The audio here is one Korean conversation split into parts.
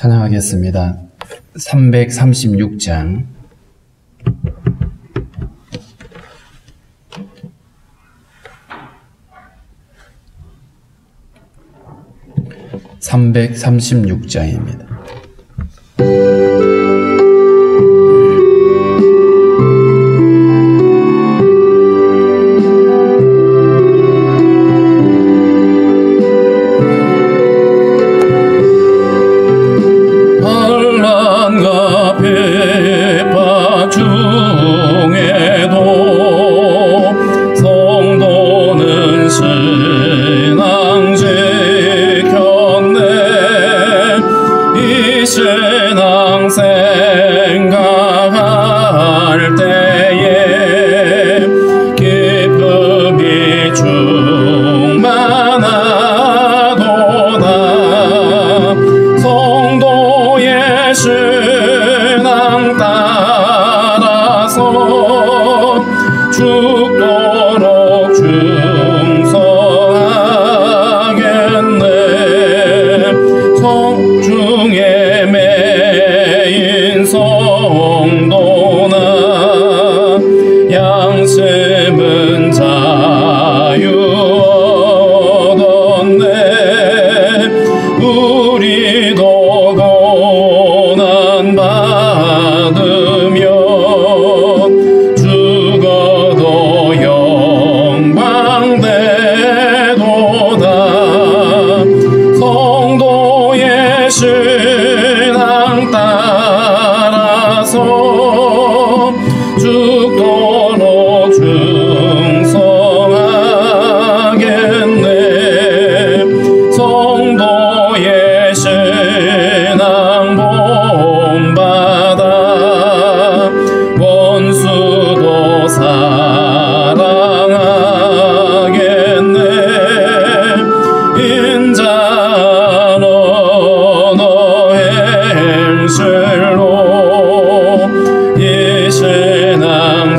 찬양하겠습니다. 336장 336장입니다. 환난과 핍박 중에도 성도는 신앙 지켰네. 이 신앙 생각할 때에 기쁨이 충만하도다. 성도의 신앙 따라서 죽도록 충성하겠네. 성중에 매인 성도나 양심은 자유 얻었네. 우리도 고난 받으며 죽어도 영광 되도다. 성도의 신앙 따라서 죽도록 충성하겠네. 성도의 신앙 본받아 원수도 사랑하겠네. 인자는 너의 행실로 이 신앙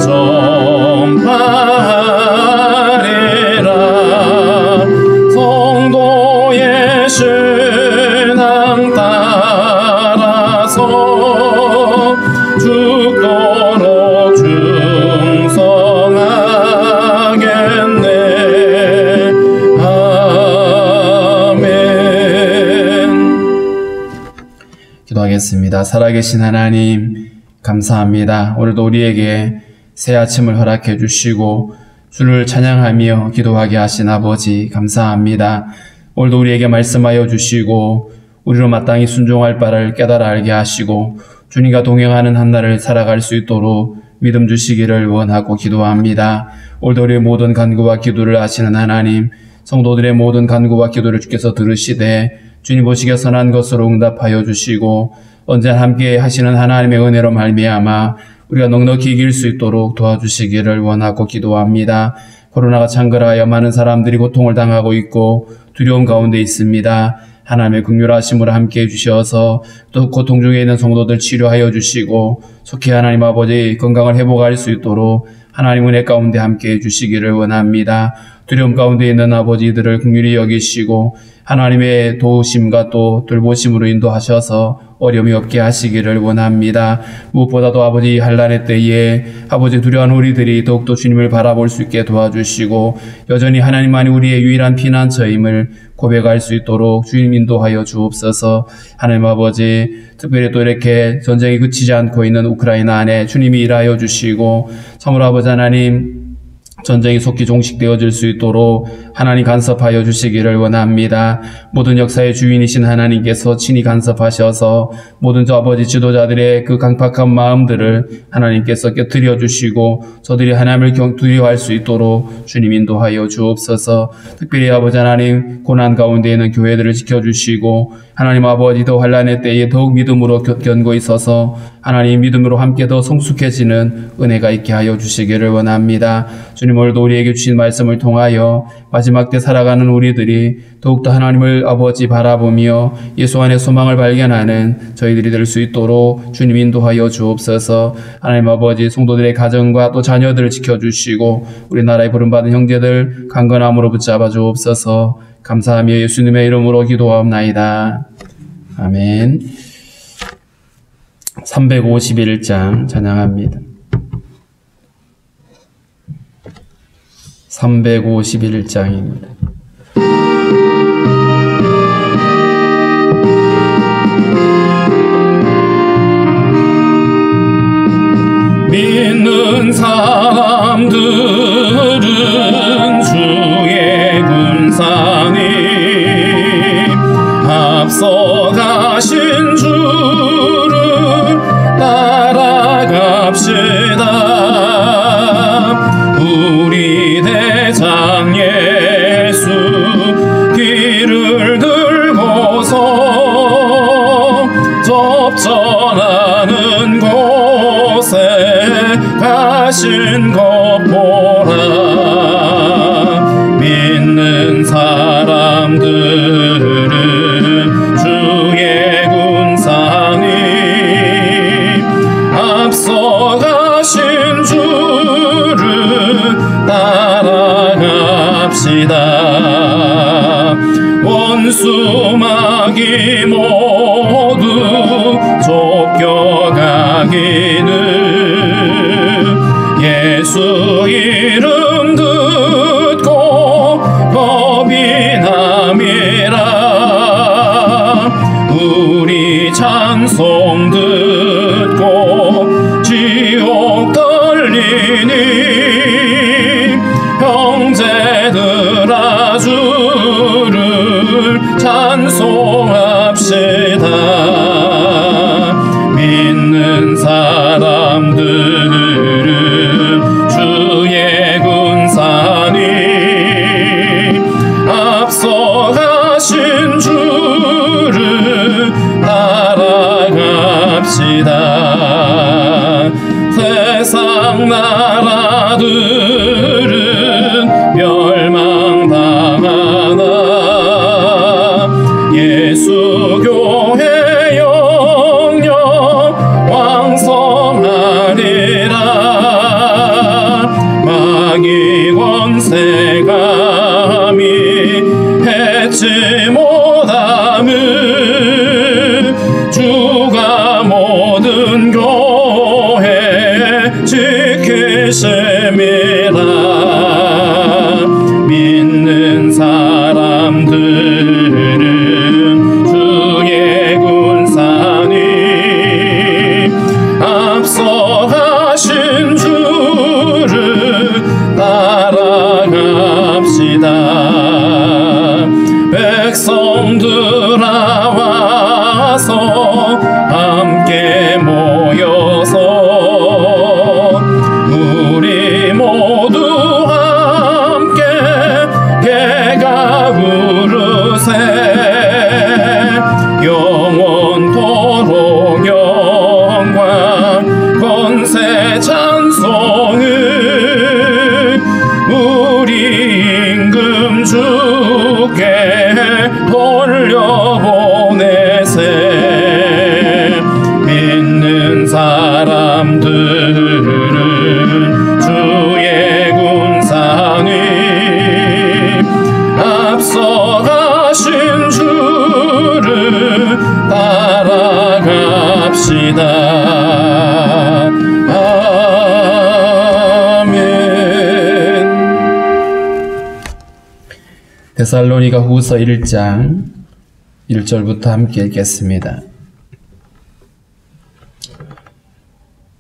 전파하리라. 성도의 신앙 따라서 죽도록 충성하겠네. 아멘. 기도하겠습니다. 살아계신 하나님, 감사합니다. 오늘도 우리에게 새 아침을 허락해 주시고 주를 찬양하며 기도하게 하신 아버지, 감사합니다. 오늘도 우리에게 말씀하여 주시고 우리로 마땅히 순종할 바를 깨달아 알게 하시고 주님과 동행하는 한날을 살아갈 수 있도록 믿음 주시기를 원하고 기도합니다. 오늘도 우리의 모든 간구와 기도를 아시는 하나님, 성도들의 모든 간구와 기도를 주께서 들으시되 주님 보시기에 선한 것으로 응답하여 주시고 언제나 함께 하시는 하나님의 은혜로 말미암아 우리가 넉넉히 이길 수 있도록 도와주시기를 원하고 기도합니다. 코로나가 창궐하여 많은 사람들이 고통을 당하고 있고 두려움 가운데 있습니다. 하나님의 긍휼하심으로 함께해 주셔서 또 고통 중에 있는 성도들 치료하여 주시고 속히 하나님 아버지 건강을 회복할 수 있도록 하나님 은혜 가운데 함께해 주시기를 원합니다. 두려움 가운데 있는 아버지들을 긍휼히 여기시고 하나님의 도우심과 또 돌보심으로 인도하셔서 어려움이 없게 하시기를 원합니다. 무엇보다도 아버지 환난의 때에 아버지 두려운 우리들이 더욱더 주님을 바라볼 수 있게 도와주시고 여전히 하나님만이 우리의 유일한 피난처임을 고백할 수 있도록 주님 인도하여 주옵소서. 하나님 아버지, 특별히 또 이렇게 전쟁이 그치지 않고 있는 우크라이나 안에 주님이 일하여 주시고 참으로 아버지 하나님 전쟁이 속히 종식되어질 수 있도록 하나님 간섭하여 주시기를 원합니다. 모든 역사의 주인이신 하나님께서 친히 간섭하셔서 모든 저 아버지 지도자들의 그 강팍한 마음들을 하나님께서 깨트려 주시고 저들이 하나님을 두려워할 수 있도록 주님 인도하여 주옵소서. 특별히 아버지 하나님 고난 가운데 있는 교회들을 지켜주시고 하나님 아버지도 환난의 때에 더욱 믿음으로 견고 있어서 하나님 믿음으로 함께 더 성숙해지는 은혜가 있게 하여 주시기를 원합니다. 주님 오늘도 우리에게 주신 말씀을 통하여 마지막 때 살아가는 우리들이 더욱더 하나님을 아버지 바라보며 예수 안에 소망을 발견하는 저희들이 될 수 있도록 주님 인도하여 주옵소서. 하나님 아버지 성도들의 가정과 또 자녀들을 지켜주시고 우리나라의 부름받은 형제들 강건함으로 붙잡아 주옵소서. 감사하며 예수님의 이름으로 기도하옵나이다. 아멘. 351장 찬양합니다. 351장입니다. 믿는 사람들은 주의 군사님 앞서가신 주를 따라갑시다. 우리 대장 예수 길을 들고서 접전하는 곳에 가신 것 보라. 믿는 사람들은 주의 군사님 앞서가신 주를 따라갑시다. 원수 마귀 모두 쫓겨가기는 예수 이름 듣고 겁이 남이라. 우리 찬송 듣고 지옥 떨리니 형제들아 주를 찬송합시다. 믿는 사람들은 주의 군사님 앞서가신 주를 따라갑시다. 세상 나라들은 멸망당하나 예수 교회 영영 왕성하리라. 마귀 권세 감히 해치 못함을 주가 모든 교회 지키심이라. 믿는 사람들은 주의 군사님 앞서가신 주를 따라갑시다. 백성들아 와서 함께 모여서 우리 모두 함께 개가 부르세. 영원토록 영광 권세 찬송을 우리 임금 주께 돌려보내세. 믿는 사람들은 주의 군사님 앞서가신 주를 따라갑시다. 아멘. 데살로니가 후서 1장 1절부터 함께 읽겠습니다.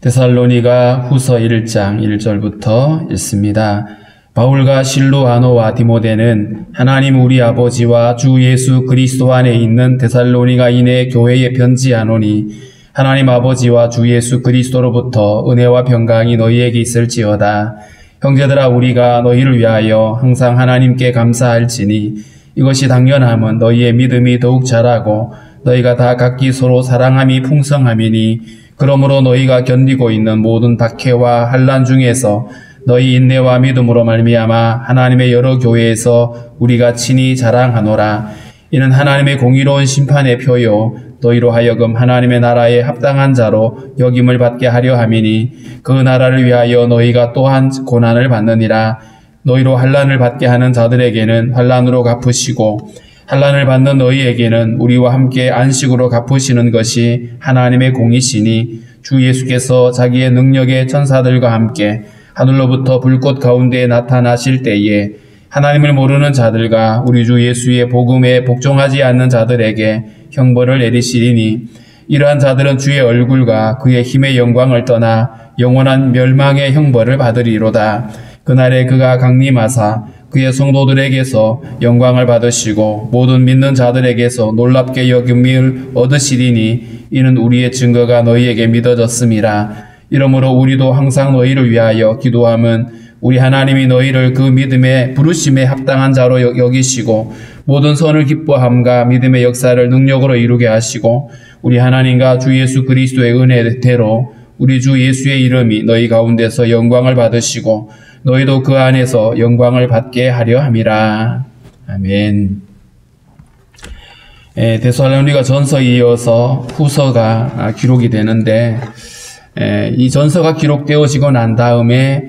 데살로니가 후서 1장 1절부터 읽습니다. 바울과 실루아노와 디모데는 하나님 우리 아버지와 주 예수 그리스도 안에 있는 데살로니가인의 교회에 편지하노니 하나님 아버지와 주 예수 그리스도로부터 은혜와 평강이 너희에게 있을지어다. 형제들아, 우리가 너희를 위하여 항상 하나님께 감사할지니 이것이 당연함은 너희의 믿음이 더욱 자라고 너희가 다 각기 서로 사랑함이 풍성함이니 그러므로 너희가 견디고 있는 모든 박해와 환난 중에서 너희 인내와 믿음으로 말미암아 하나님의 여러 교회에서 우리가 친히 자랑하노라. 이는 하나님의 공의로운 심판의 표요 너희로 하여금 하나님의 나라에 합당한 자로 여김을 받게 하려 함이니 그 나라를 위하여 너희가 또한 고난을 받느니라. 너희로 환난을 받게 하는 자들에게는 환난으로 갚으시고 환난을 받는 너희에게는 우리와 함께 안식으로 갚으시는 것이 하나님의 공이시니 주 예수께서 자기의 능력의 천사들과 함께 하늘로부터 불꽃 가운데 나타나실 때에 하나님을 모르는 자들과 우리 주 예수의 복음에 복종하지 않는 자들에게 형벌을 내리시리니 이러한 자들은 주의 얼굴과 그의 힘의 영광을 떠나 영원한 멸망의 형벌을 받으리로다. 그날에 그가 강림하사 그의 성도들에게서 영광을 받으시고 모든 믿는 자들에게서 놀랍게 여김을 얻으시리니 이는 우리의 증거가 너희에게 믿어졌음이라. 이러므로 우리도 항상 너희를 위하여 기도함은 우리 하나님이 너희를 그 믿음의 부르심에 합당한 자로 여기시고 모든 선을 기뻐함과 믿음의 역사를 능력으로 이루게 하시고 우리 하나님과 주 예수 그리스도의 은혜대로 우리 주 예수의 이름이 너희 가운데서 영광을 받으시고 너희도 그 안에서 영광을 받게 하려 함이라. 아멘. 데살로니가 전서에 이어서 후서가 기록이 되는데 이 전서가 기록되어지고 난 다음에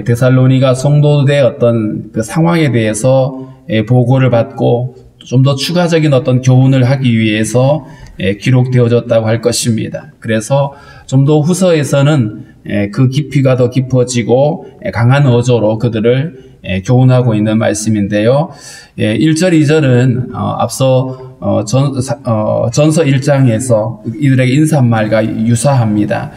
데살로니가 성도들의 어떤 그 상황에 대해서 보고를 받고 좀 더 추가적인 어떤 교훈을 하기 위해서 기록되어졌다고 할 것입니다. 그래서 좀 더 후서에서는 그 깊이가 더 깊어지고 강한 어조로 그들을 교훈하고 있는 말씀인데요. 1절, 2절은 앞서 전서 1장에서 이들에게 인사말과 유사합니다.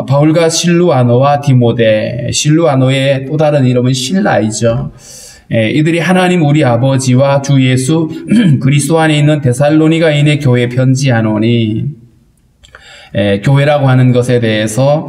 바울과 실루아노와 디모데, 실루아노의 또 다른 이름은 실라이죠. 이들이 하나님 우리 아버지와 주 예수 그리스도 안에 있는 데살로니가인의 교회에 편지하노니, 교회라고 하는 것에 대해서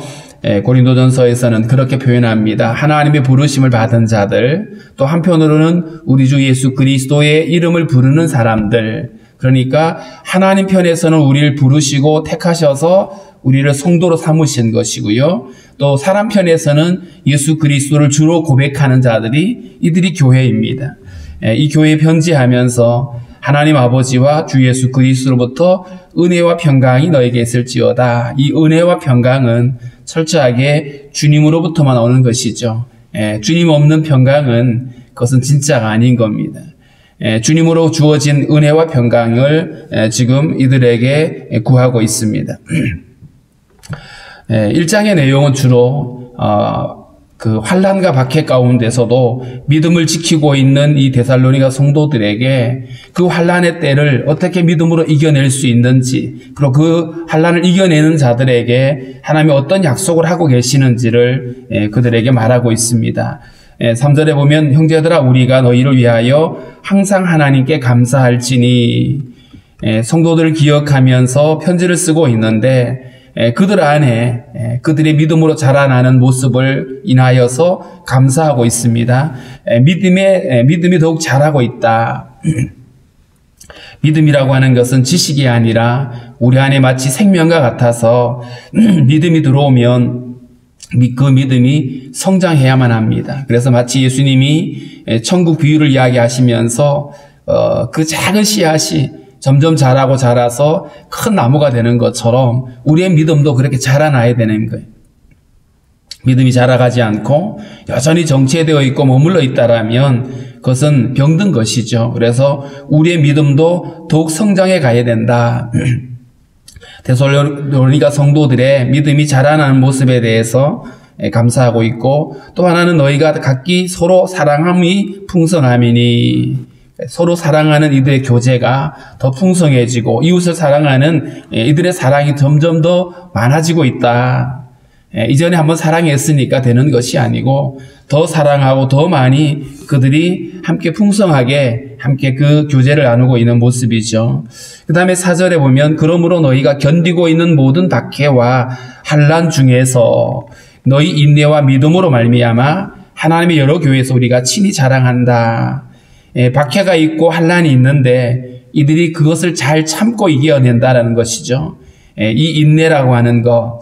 고린도전서에서는 그렇게 표현합니다. 하나님의 부르심을 받은 자들, 또 한편으로는 우리 주 예수 그리스도의 이름을 부르는 사람들. 그러니까 하나님 편에서는 우리를 부르시고 택하셔서 우리를 성도로 삼으신 것이고요. 또 사람 편에서는 예수 그리스도를 주로 고백하는 자들이 이들이 교회입니다. 이 교회에 편지하면서 하나님 아버지와 주 예수 그리스도로부터 은혜와 평강이 너에게 있을지어다. 이 은혜와 평강은 철저하게 주님으로부터만 오는 것이죠. 주님 없는 평강은 그것은 진짜가 아닌 겁니다. 주님으로 주어진 은혜와 평강을 지금 이들에게 구하고 있습니다. 1장의 내용은 주로 그 환난과 박해 가운데서도 믿음을 지키고 있는 이 데살로니가 성도들에게 그 환난의 때를 어떻게 믿음으로 이겨낼 수 있는지, 그리고 그 환난을 이겨내는 자들에게 하나님이 어떤 약속을 하고 계시는지를 그들에게 말하고 있습니다. 3절에 보면 형제들아 우리가 너희를 위하여 항상 하나님께 감사할지니, 성도들을 기억하면서 편지를 쓰고 있는데 그들 안에 그들의 믿음으로 자라나는 모습을 인하여서 감사하고 있습니다. 믿음이 더욱 자라고 있다. 믿음이라고 하는 것은 지식이 아니라 우리 안에 마치 생명과 같아서 믿음이 들어오면 그 믿음이 성장해야만 합니다. 그래서 마치 예수님이 천국 비유를 이야기하시면서 그 작은 씨앗이 점점 자라고 자라서 큰 나무가 되는 것처럼 우리의 믿음도 그렇게 자라나야 되는 거예요. 믿음이 자라가지 않고 여전히 정체되어 있고 머물러 있다라면 그것은 병든 것이죠. 그래서 우리의 믿음도 더욱 성장해 가야 된다. 데살로니가 성도들의 믿음이 자라나는 모습에 대해서 감사하고 있고, 또 하나는 너희가 각기 서로 사랑함이 풍성함이니, 서로 사랑하는 이들의 교제가 더 풍성해지고 이웃을 사랑하는 이들의 사랑이 점점 더 많아지고 있다. 이전에 한번 사랑했으니까 되는 것이 아니고 더 사랑하고 더 많이 그들이 함께 풍성하게 함께 그 교제를 나누고 있는 모습이죠. 그 다음에 4절에 보면 그러므로 너희가 견디고 있는 모든 박해와 환난 중에서 너희 인내와 믿음으로 말미암아 하나님의 여러 교회에서 우리가 친히 자랑한다. 박해가 있고 환난이 있는데 이들이 그것을 잘 참고 이겨낸다라는 것이죠. 이 인내라고 하는 것,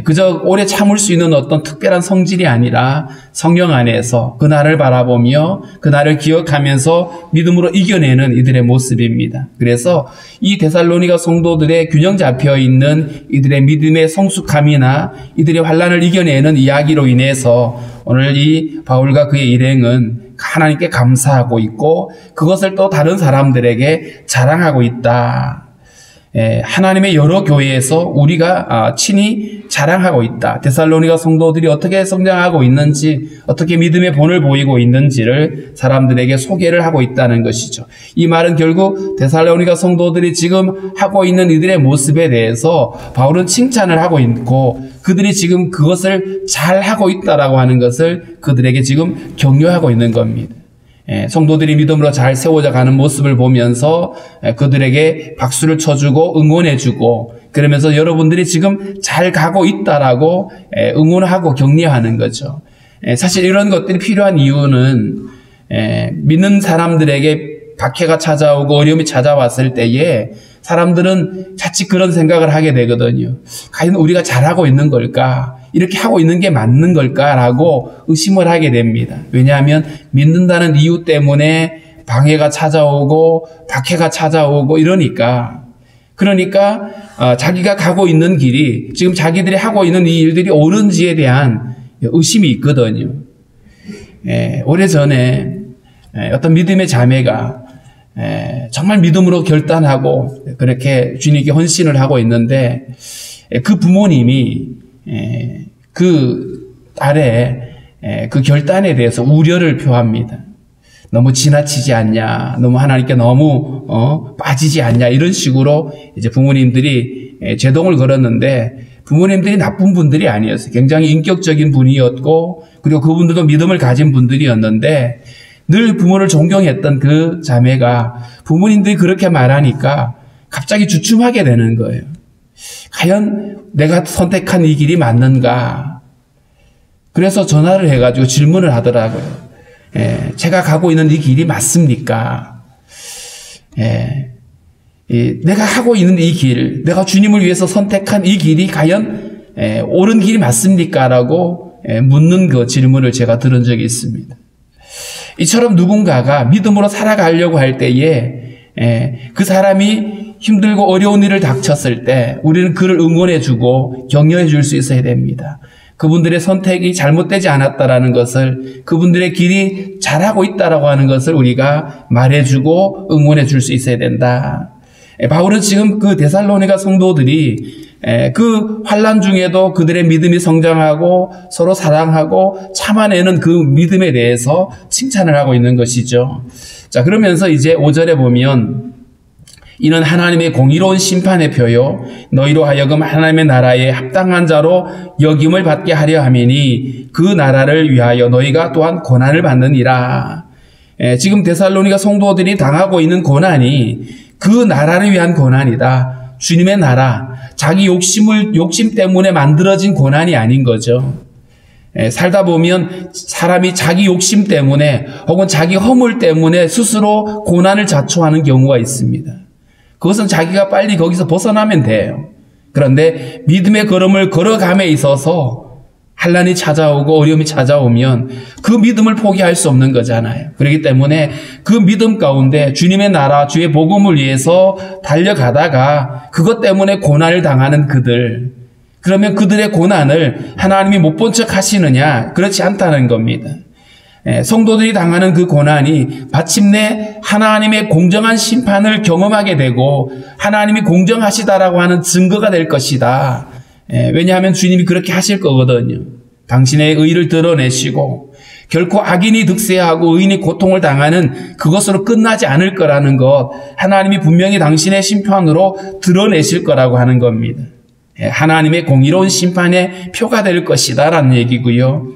그저 오래 참을 수 있는 어떤 특별한 성질이 아니라 성령 안에서 그날을 바라보며 그날을 기억하면서 믿음으로 이겨내는 이들의 모습입니다. 그래서 이 데살로니가 성도들의 균형 잡혀 있는 이들의 믿음의 성숙함이나 이들의 환난을 이겨내는 이야기로 인해서 오늘 이 바울과 그의 일행은 하나님께 감사하고 있고 그것을 또 다른 사람들에게 자랑하고 있다. 하나님의 여러 교회에서 우리가 친히 자랑하고 있다. 데살로니가 성도들이 어떻게 성장하고 있는지, 어떻게 믿음의 본을 보이고 있는지를 사람들에게 소개를 하고 있다는 것이죠. 이 말은 결국 데살로니가 성도들이 지금 하고 있는 이들의 모습에 대해서 바울은 칭찬을 하고 있고 그들이 지금 그것을 잘 하고 있다라고 하는 것을 그들에게 지금 격려하고 있는 겁니다. 성도들이 믿음으로 잘 세워져 가는 모습을 보면서 그들에게 박수를 쳐주고 응원해주고 그러면서 여러분들이 지금 잘 가고 있다라고 응원하고 격려하는 거죠. 사실 이런 것들이 필요한 이유는 믿는 사람들에게 박해가 찾아오고 어려움이 찾아왔을 때에 사람들은 자칫 그런 생각을 하게 되거든요. 과연 우리가 잘하고 있는 걸까? 이렇게 하고 있는 게 맞는 걸까라고 의심을 하게 됩니다. 왜냐하면 믿는다는 이유 때문에 방해가 찾아오고 박해가 찾아오고 이러니까 자기가 가고 있는 길이 지금 자기들이 하고 있는 이 일들이 옳은지에 대한 의심이 있거든요. 오래전에 어떤 믿음의 자매가 정말 믿음으로 결단하고 그렇게 주님께 헌신을 하고 있는데 그 부모님이 그 딸의 그 결단에 대해서 우려를 표합니다. 너무 지나치지 않냐, 너무 하나님께 너무 빠지지 않냐 이런 식으로 이제 부모님들이 제동을 걸었는데 부모님들이 나쁜 분들이 아니었어요. 굉장히 인격적인 분이었고 그리고 그분들도 믿음을 가진 분들이었는데 늘 부모를 존경했던 그 자매가 부모님들이 그렇게 말하니까 갑자기 주춤하게 되는 거예요. 과연 내가 선택한 이 길이 맞는가? 그래서 전화를 해가지고 질문을 하더라고요. 제가 가고 있는 이 길이 맞습니까? 내가 하고 있는 이 길, 내가 주님을 위해서 선택한 이 길이 과연 옳은 길이 맞습니까? 라고 묻는 그 질문을 제가 들은 적이 있습니다. 이처럼 누군가가 믿음으로 살아가려고 할 때에 그 사람이 힘들고 어려운 일을 닥쳤을 때 우리는 그를 응원해주고 격려해줄 수 있어야 됩니다. 그분들의 선택이 잘못되지 않았다라는 것을 그분들의 길이 잘하고 있다라고 하는 것을 우리가 말해주고 응원해줄 수 있어야 된다. 바울은 지금 그 데살로니가 성도들이 그 환난 중에도 그들의 믿음이 성장하고 서로 사랑하고 참아내는 그 믿음에 대해서 칭찬을 하고 있는 것이죠. 자, 그러면서 이제 5절에 보면 이는 하나님의 공의로운 심판의 표요 너희로 하여금 하나님의 나라에 합당한 자로 여김을 받게 하려 함이니 그 나라를 위하여 너희가 또한 고난을 받느니라. 지금 데살로니가 성도들이 당하고 있는 고난이 그 나라를 위한 고난이다. 주님의 나라, 자기 욕심 때문에 만들어진 고난이 아닌 거죠. 살다 보면 사람이 자기 욕심 때문에 혹은 자기 허물 때문에 스스로 고난을 자초하는 경우가 있습니다. 그것은 자기가 빨리 거기서 벗어나면 돼요. 그런데 믿음의 걸음을 걸어감에 있어서 환난이 찾아오고 어려움이 찾아오면 그 믿음을 포기할 수 없는 거잖아요. 그렇기 때문에 그 믿음 가운데 주님의 나라, 주의 복음을 위해서 달려가다가 그것 때문에 고난을 당하는 그들, 그러면 그들의 고난을 하나님이 못 본 척 하시느냐? 그렇지 않다는 겁니다. 성도들이 당하는 그 고난이 마침내 하나님의 공정한 심판을 경험하게 되고 하나님이 공정하시다라고 하는 증거가 될 것이다. 왜냐하면 주님이 그렇게 하실 거거든요. 당신의 의를 드러내시고 결코 악인이 득세하고 의인이 고통을 당하는 그것으로 끝나지 않을 거라는 것, 하나님이 분명히 당신의 심판으로 드러내실 거라고 하는 겁니다. 하나님의 공의로운 심판의 표가 될 것이다 라는 얘기고요.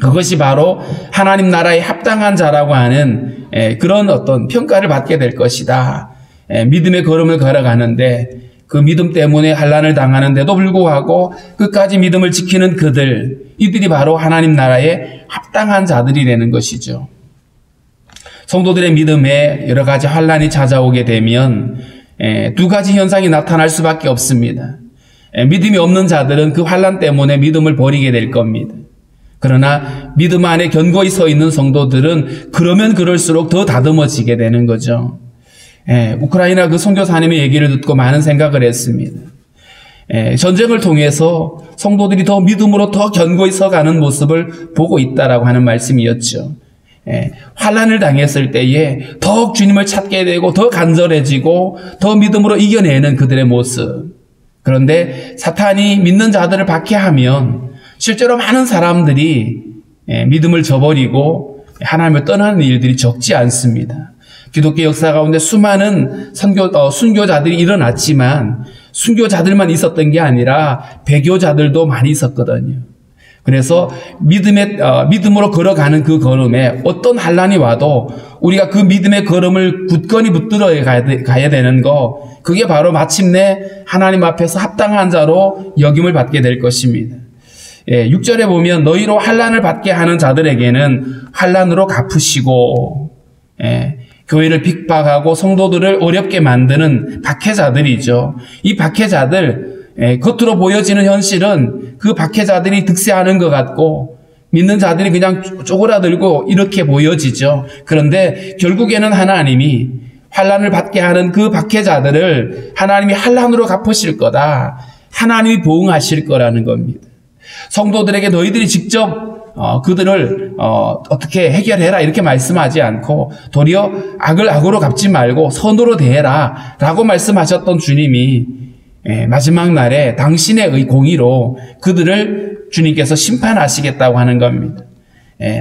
그것이 바로 하나님 나라에 합당한 자라고 하는 그런 어떤 평가를 받게 될 것이다. 믿음의 걸음을 걸어가는데 그 믿음 때문에 환난을 당하는데도 불구하고 끝까지 믿음을 지키는 그들, 이들이 바로 하나님 나라에 합당한 자들이 되는 것이죠. 성도들의 믿음에 여러 가지 환난이 찾아오게 되면 두 가지 현상이 나타날 수밖에 없습니다. 믿음이 없는 자들은 그 환난 때문에 믿음을 버리게 될 겁니다. 그러나 믿음 안에 견고히 서 있는 성도들은 그러면 그럴수록 더 다듬어지게 되는 거죠. 우크라이나 그 선교사님의 얘기를 듣고 많은 생각을 했습니다. 전쟁을 통해서 성도들이 더 믿음으로 더 견고히 서가는 모습을 보고 있다라고 하는 말씀이었죠. 환난을 당했을 때에 더욱 주님을 찾게 되고 더 간절해지고 더 믿음으로 이겨내는 그들의 모습. 그런데 사탄이 믿는 자들을 박해하면 실제로 많은 사람들이 믿음을 저버리고 하나님을 떠나는 일들이 적지 않습니다. 기독교 역사 가운데 수많은 순교자들이 일어났지만 순교자들만 있었던 게 아니라 배교자들도 많이 있었거든요. 그래서 믿음으로 걸어가는 그 걸음에 어떤 환난이 와도 우리가 그 믿음의 걸음을 굳건히 붙들어 가야 되는 거, 그게 바로 마침내 하나님 앞에서 합당한 자로 여김을 받게 될 것입니다. 6절에 보면 너희로 환난을 받게 하는 자들에게는 환난으로 갚으시고, 교회를 핍박하고 성도들을 어렵게 만드는 박해자들이죠. 이 박해자들, 겉으로 보여지는 현실은 그 박해자들이 득세하는 것 같고 믿는 자들이 그냥 쪼그라들고 이렇게 보여지죠. 그런데 결국에는 하나님이 환난을 받게 하는 그 박해자들을 하나님이 환난으로 갚으실 거다. 하나님이 보응하실 거라는 겁니다. 성도들에게 너희들이 직접 그들을 어떻게 해결해라 이렇게 말씀하지 않고 도리어 악을 악으로 갚지 말고 선으로 대해라 라고 말씀하셨던 주님이 마지막 날에 당신의 공의로 그들을 주님께서 심판하시겠다고 하는 겁니다.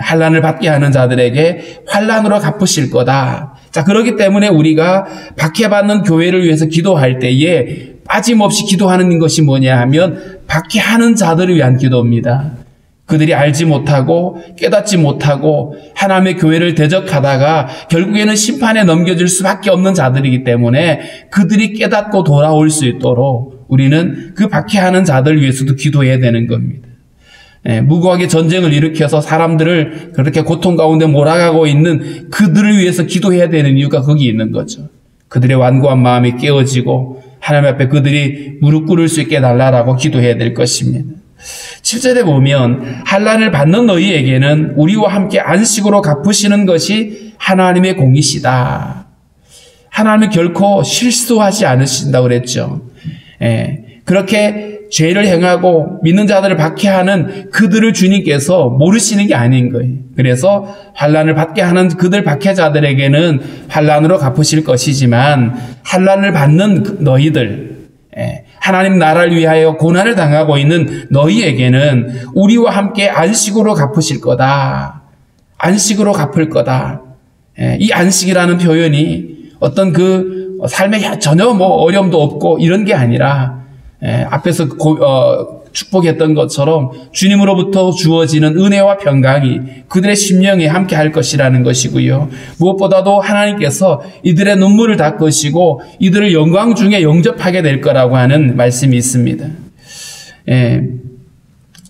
환난을 받게 하는 자들에게 환난으로 갚으실 거다. 자, 그렇기 때문에 우리가 박해받는 교회를 위해서 기도할 때에 빠짐없이 기도하는 것이 뭐냐 하면 박해하는 자들을 위한 기도입니다. 그들이 알지 못하고 깨닫지 못하고 하나님의 교회를 대적하다가 결국에는 심판에 넘겨질 수밖에 없는 자들이기 때문에 그들이 깨닫고 돌아올 수 있도록 우리는 그 박해하는 자들 위해서도 기도해야 되는 겁니다. 무고하게 전쟁을 일으켜서 사람들을 그렇게 고통 가운데 몰아가고 있는 그들을 위해서 기도해야 되는 이유가 거기 있는 거죠. 그들의 완고한 마음이 깨어지고 하나님 앞에 그들이 무릎 꿇을 수 있게 달라라고 기도해야 될 것입니다. 7절에 보면 환난을 받는 너희에게는 우리와 함께 안식으로 갚으시는 것이 하나님의 공이시다. 하나님은 결코 실수하지 않으신다고 그랬죠. 그렇게 죄를 행하고 믿는 자들을 박해하는 그들을 주님께서 모르시는 게 아닌 거예요. 그래서 환난을 받게 하는 그들 박해자들에게는 환난으로 갚으실 것이지만 환난을 받는 너희들, 하나님 나라를 위하여 고난을 당하고 있는 너희에게는 우리와 함께 안식으로 갚으실 거다. 안식으로 갚을 거다. 이 안식이라는 표현이 어떤 그 삶에 전혀 어려움도 없고 이런 게 아니라 앞에서 축복했던 것처럼 주님으로부터 주어지는 은혜와 평강이 그들의 심령에 함께 할 것이라는 것이고요. 무엇보다도 하나님께서 이들의 눈물을 닦으시고 이들을 영광 중에 영접하게 될 거라고 하는 말씀이 있습니다.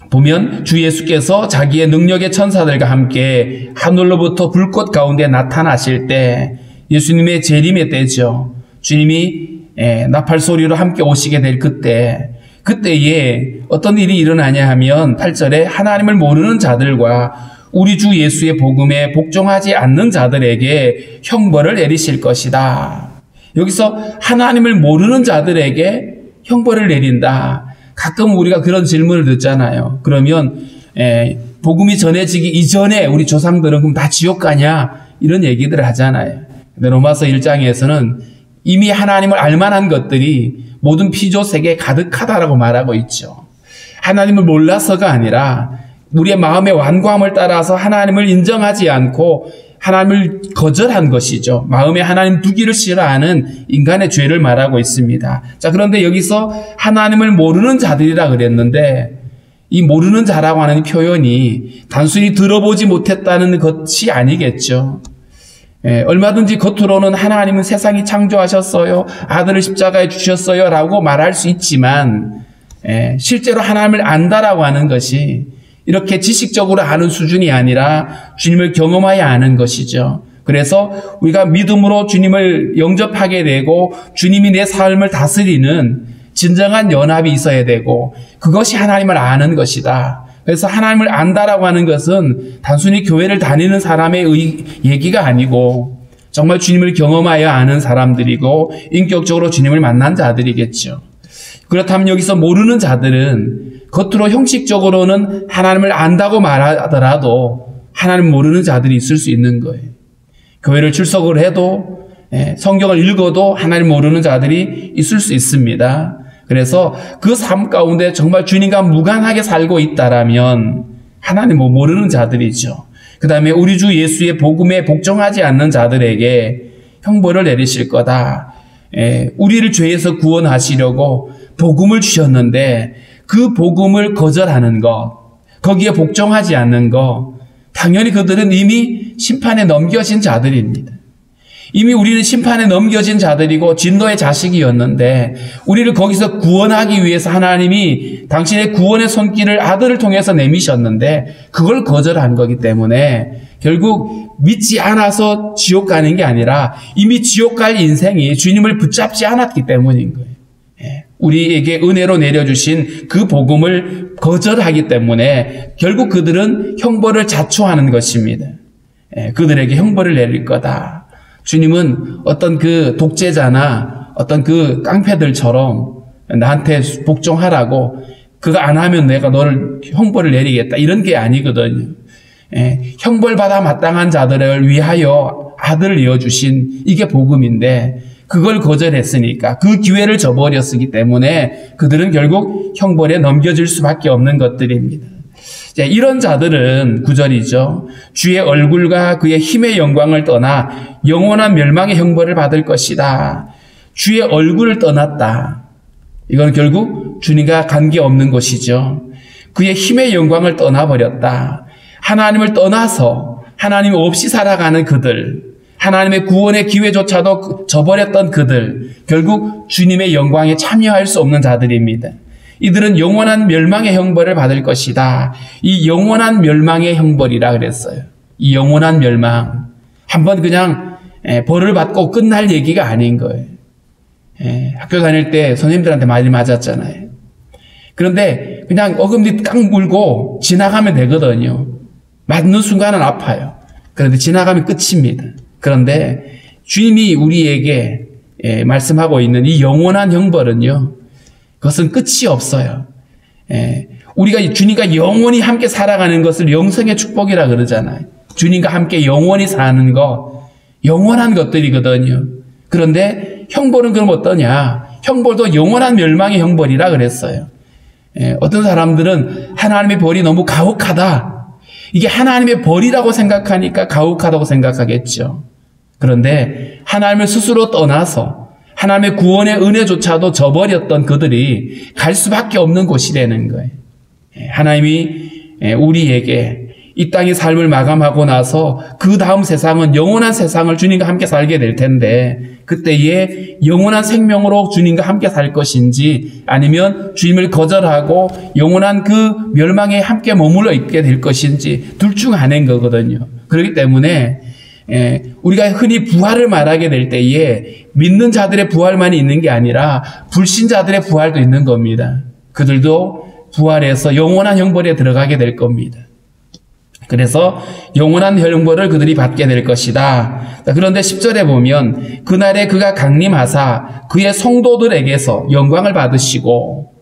보면 주 예수께서 자기의 능력의 천사들과 함께 하늘로부터 불꽃 가운데 나타나실 때 예수님의 재림의 때죠. 주님이 나팔 소리로 함께 오시게 될 그때에 어떤 일이 일어나냐 하면 8절에 하나님을 모르는 자들과 우리 주 예수의 복음에 복종하지 않는 자들에게 형벌을 내리실 것이다. 여기서 하나님을 모르는 자들에게 형벌을 내린다. 가끔 우리가 그런 질문을 듣잖아요. 그러면 복음이 전해지기 이전에 우리 조상들은 그럼 다 지옥 가냐? 이런 얘기들을 하잖아요. 근데 로마서 1장에서는 이미 하나님을 알만한 것들이 모든 피조 세계에 가득하다라고 말하고 있죠. 하나님을 몰라서가 아니라 우리의 마음의 완고함을 따라서 하나님을 인정하지 않고 하나님을 거절한 것이죠. 마음에 하나님 두기를 싫어하는 인간의 죄를 말하고 있습니다. 자, 그런데 여기서 하나님을 모르는 자들이라 그랬는데 이 모르는 자라고 하는 표현이 단순히 들어보지 못했다는 것이 아니겠죠. 얼마든지 겉으로는 하나님은 세상이 창조하셨어요. 아들을 십자가에 주셨어요. 라고 말할 수 있지만 실제로 하나님을 안다라고 하는 것이 이렇게 지식적으로 아는 수준이 아니라 주님을 경험하여 아는 것이죠. 그래서 우리가 믿음으로 주님을 영접하게 되고 주님이 내 삶을 다스리는 진정한 연합이 있어야 되고 그것이 하나님을 아는 것이다. 그래서 하나님을 안다라고 하는 것은 단순히 교회를 다니는 사람의 얘기가 아니고 정말 주님을 경험하여 아는 사람들이고 인격적으로 주님을 만난 자들이겠죠. 그렇다면 여기서 모르는 자들은 겉으로 형식적으로는 하나님을 안다고 말하더라도 하나님 모르는 자들이 있을 수 있는 거예요. 교회를 출석을 해도 성경을 읽어도 하나님 모르는 자들이 있을 수 있습니다. 그래서 그 삶 가운데 정말 주님과 무관하게 살고 있다라면 하나님 모르는 자들이죠. 그 다음에 우리 주 예수의 복음에 복종하지 않는 자들에게 형벌을 내리실 거다. 우리를 죄에서 구원하시려고 복음을 주셨는데 그 복음을 거절하는 것, 거기에 복종하지 않는 것, 당연히 그들은 이미 심판에 넘겨진 자들입니다. 이미 우리는 심판에 넘겨진 자들이고 진노의 자식이었는데 우리를 거기서 구원하기 위해서 하나님이 당신의 구원의 손길을 아들을 통해서 내미셨는데 그걸 거절한 거기 때문에 결국 믿지 않아서 지옥 가는 게 아니라 이미 지옥 갈 인생이 주님을 붙잡지 않았기 때문인 거예요. 우리에게 은혜로 내려주신 그 복음을 거절하기 때문에 결국 그들은 형벌을 자초하는 것입니다. 그들에게 형벌을 내릴 거다. 주님은 어떤 그 독재자나 어떤 그 깡패들처럼 나한테 복종하라고 그거 안 하면 내가 너를 형벌을 내리겠다 이런 게 아니거든요. 형벌받아 마땅한 자들을 위하여 아들을 이어주신 이게 복음인데 그걸 거절했으니까 그 기회를 저버렸기 때문에 그들은 결국 형벌에 넘겨질 수밖에 없는 것들입니다. 이런 자들은 9절이죠. 주의 얼굴과 그의 힘의 영광을 떠나 영원한 멸망의 형벌을 받을 것이다. 주의 얼굴을 떠났다. 이건 결국 주님과 관계없는 것이죠. 그의 힘의 영광을 떠나버렸다. 하나님을 떠나서 하나님 없이 살아가는 그들, 하나님의 구원의 기회조차도 저버렸던 그들, 결국 주님의 영광에 참여할 수 없는 자들입니다. 이들은 영원한 멸망의 형벌을 받을 것이다. 이 영원한 멸망의 형벌이라 그랬어요. 이 영원한 멸망. 한번 그냥 벌을 받고 끝날 얘기가 아닌 거예요. 학교 다닐 때 선생님들한테 많이 맞았잖아요. 그런데 그냥 어금니 딱 물고 지나가면 되거든요. 맞는 순간은 아파요. 그런데 지나가면 끝입니다. 그런데 주님이 우리에게 말씀하고 있는 이 영원한 형벌은요. 그것은 끝이 없어요. 우리가 주님과 영원히 함께 살아가는 것을 영생의 축복이라 그러잖아요. 주님과 함께 영원히 사는 것, 영원한 것들이거든요. 그런데 형벌은 그럼 어떠냐? 형벌도 영원한 멸망의 형벌이라 그랬어요. 어떤 사람들은 하나님의 벌이 너무 가혹하다. 이게 하나님의 벌이라고 생각하니까 가혹하다고 생각하겠죠. 그런데 하나님을 스스로 떠나서 하나님의 구원의 은혜조차도 저버렸던 그들이 갈 수밖에 없는 곳이 되는 거예요. 하나님이 우리에게 이 땅의 삶을 마감하고 나서 그 다음 세상은 영원한 세상을 주님과 함께 살게 될 텐데 그때에 영원한 생명으로 주님과 함께 살 것인지 아니면 주님을 거절하고 영원한 그 멸망에 함께 머물러 있게 될 것인지 둘 중 하나인 거거든요. 그렇기 때문에 우리가 흔히 부활을 말하게 될 때에 믿는 자들의 부활만이 있는 게 아니라 불신자들의 부활도 있는 겁니다. 그들도 부활해서 영원한 형벌에 들어가게 될 겁니다. 그래서 영원한 형벌을 그들이 받게 될 것이다. 그런데 10절에 보면 그날에 그가 강림하사 그의 성도들에게서 영광을 받으시고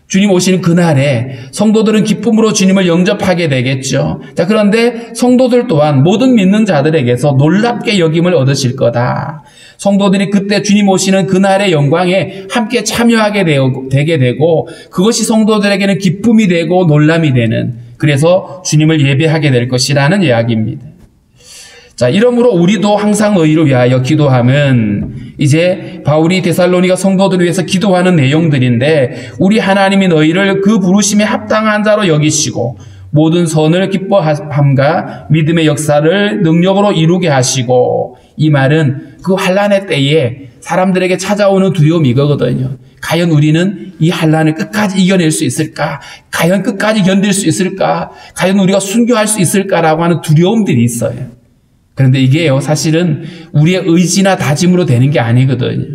주님 오시는 그날에 성도들은 기쁨으로 주님을 영접하게 되겠죠. 자, 그런데 성도들 또한 모든 믿는 자들에게서 놀랍게 여김을 얻으실 거다. 성도들이 그때 주님 오시는 그날의 영광에 함께 참여하게 되게 되고 그것이 성도들에게는 기쁨이 되고 놀람이 되는 그래서 주님을 예배하게 될 것이라는 이야기입니다. 자, 이러므로 우리도 항상 너희를 위하여 기도함은 이제 바울이 데살로니가 성도들을 위해서 기도하는 내용들인데 우리 하나님이 너희를 그 부르심에 합당한 자로 여기시고 모든 선을 기뻐함과 믿음의 역사를 능력으로 이루게 하시고 이 말은 그 환난의 때에 사람들에게 찾아오는 두려움이 이거거든요. 과연 우리는 이 환난을 끝까지 이겨낼 수 있을까? 과연 끝까지 견딜 수 있을까? 과연 우리가 순교할 수 있을까라고 하는 두려움들이 있어요. 그런데 이게요, 사실은 우리의 의지나 다짐으로 되는 게 아니거든요.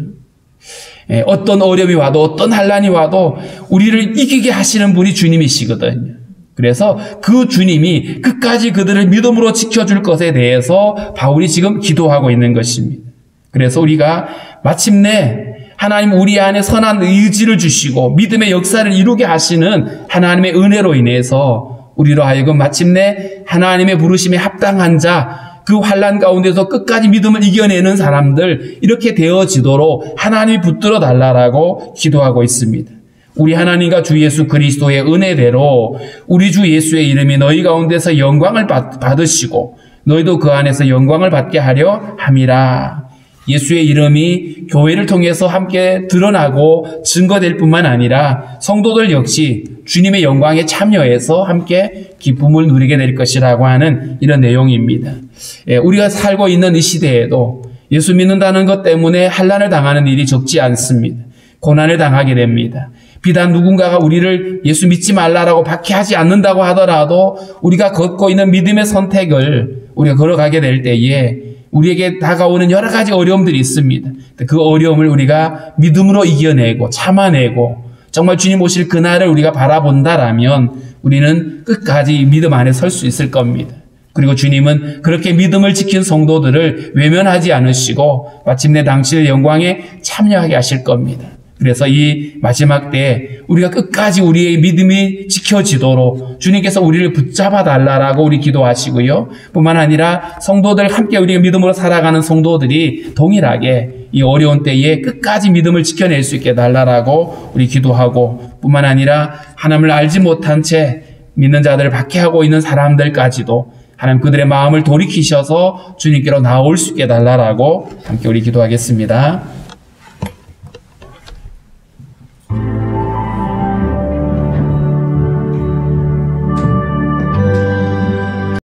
어떤 어려움이 와도 어떤 환난이 와도 우리를 이기게 하시는 분이 주님이시거든요. 그래서 그 주님이 끝까지 그들을 믿음으로 지켜줄 것에 대해서 바울이 지금 기도하고 있는 것입니다. 그래서 우리가 마침내 하나님 우리 안에 선한 의지를 주시고 믿음의 역사를 이루게 하시는 하나님의 은혜로 인해서 우리로 하여금 마침내 하나님의 부르심에 합당한 자, 그 환난 가운데서 끝까지 믿음을 이겨내는 사람들, 이렇게 되어지도록 하나님이 붙들어 달라고 기도하고 있습니다. 우리 하나님과 주 예수 그리스도의 은혜대로 우리 주 예수의 이름이 너희 가운데서 영광을 받으시고 너희도 그 안에서 영광을 받게 하려 함이라. 예수의 이름이 교회를 통해서 함께 드러나고 증거될 뿐만 아니라 성도들 역시 주님의 영광에 참여해서 함께 기쁨을 누리게 될 것이라고 하는 이런 내용입니다. 우리가 살고 있는 이 시대에도 예수 믿는다는 것 때문에 환난을 당하는 일이 적지 않습니다. 고난을 당하게 됩니다. 비단 누군가가 우리를 예수 믿지 말라라고 박해하지 않는다고 하더라도 우리가 걷고 있는 믿음의 선택을 우리가 걸어가게 될 때에 우리에게 다가오는 여러 가지 어려움들이 있습니다. 그 어려움을 우리가 믿음으로 이겨내고 참아내고 정말 주님 오실 그날을 우리가 바라본다라면 우리는 끝까지 믿음 안에 설 수 있을 겁니다. 그리고 주님은 그렇게 믿음을 지킨 성도들을 외면하지 않으시고 마침내 당신의 영광에 참여하게 하실 겁니다. 그래서 이 마지막 때에 우리가 끝까지 우리의 믿음이 지켜지도록 주님께서 우리를 붙잡아 달라라고 우리 기도하시고요. 뿐만 아니라 성도들 함께 우리가 믿음으로 살아가는 성도들이 동일하게 이 어려운 때에 끝까지 믿음을 지켜낼 수 있게 해달라고 우리 기도하고, 뿐만 아니라 하나님을 알지 못한 채 믿는 자들을 박해하고 있는 사람들까지도 하나님 그들의 마음을 돌이키셔서 주님께로 나올 수 있게 해달라고 함께 우리 기도하겠습니다.